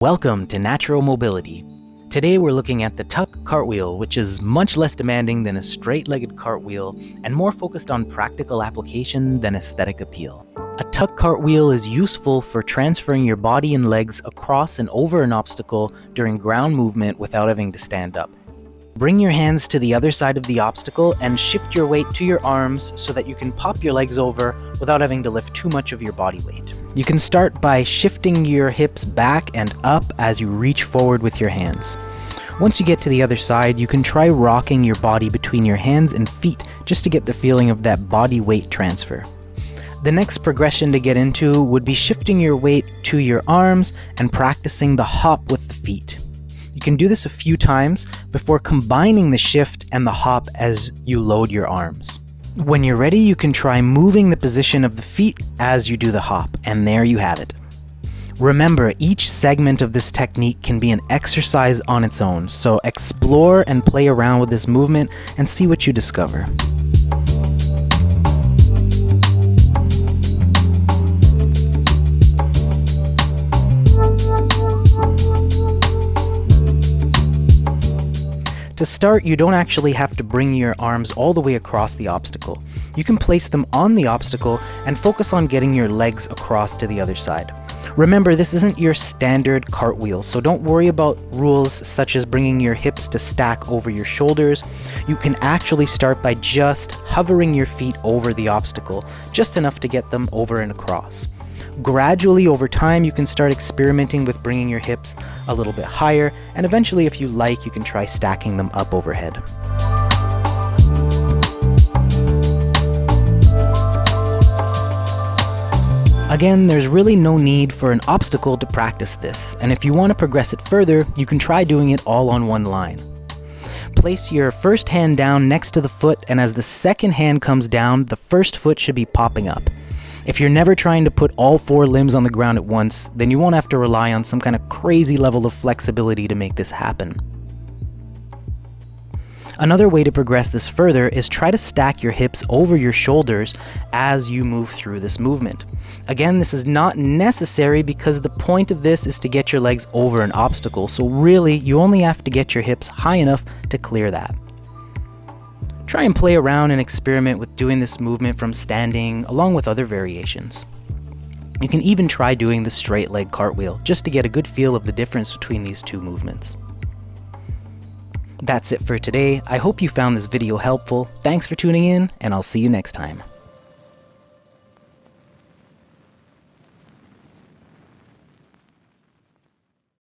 Welcome to Natural Mobility. Today we're looking at the Tuck Cartwheel, which is much less demanding than a straight-legged cartwheel and more focused on practical application than aesthetic appeal. A Tuck Cartwheel is useful for transferring your body and legs across and over an obstacle during ground movement without having to stand up. Bring your hands to the other side of the obstacle and shift your weight to your arms so that you can pop your legs over without having to lift too much of your body weight. You can start by shifting your hips back and up as you reach forward with your hands. Once you get to the other side, you can try rocking your body between your hands and feet just to get the feeling of that body weight transfer. The next progression to get into would be shifting your weight to your arms and practicing the hop with the feet. You can do this a few times before combining the shift and the hop as you load your arms. When you're ready, you can try moving the position of the feet as you do the hop, and there you have it. Remember, each segment of this technique can be an exercise on its own, so explore and play around with this movement and see what you discover. To start, you don't actually have to bring your arms all the way across the obstacle. You can place them on the obstacle and focus on getting your legs across to the other side. Remember, this isn't your standard cartwheel, so don't worry about rules such as bringing your hips to stack over your shoulders. You can actually start by just hovering your feet over the obstacle, just enough to get them over and across. Gradually, over time, you can start experimenting with bringing your hips a little bit higher, and eventually, if you like, you can try stacking them up overhead. Again, there's really no need for an obstacle to practice this, and if you want to progress it further, you can try doing it all on one line. Place your first hand down next to the foot, and as the second hand comes down, the first foot should be popping up. If you're never trying to put all four limbs on the ground at once, then you won't have to rely on some kind of crazy level of flexibility to make this happen. Another way to progress this further is try to stack your hips over your shoulders as you move through this movement. Again, this is not necessary because the point of this is to get your legs over an obstacle, so really you only have to get your hips high enough to clear that. Try and play around and experiment with doing this movement from standing, along with other variations. You can even try doing the straight leg cartwheel, just to get a good feel of the difference between these two movements. That's it for today. I hope you found this video helpful. Thanks for tuning in, and I'll see you next time.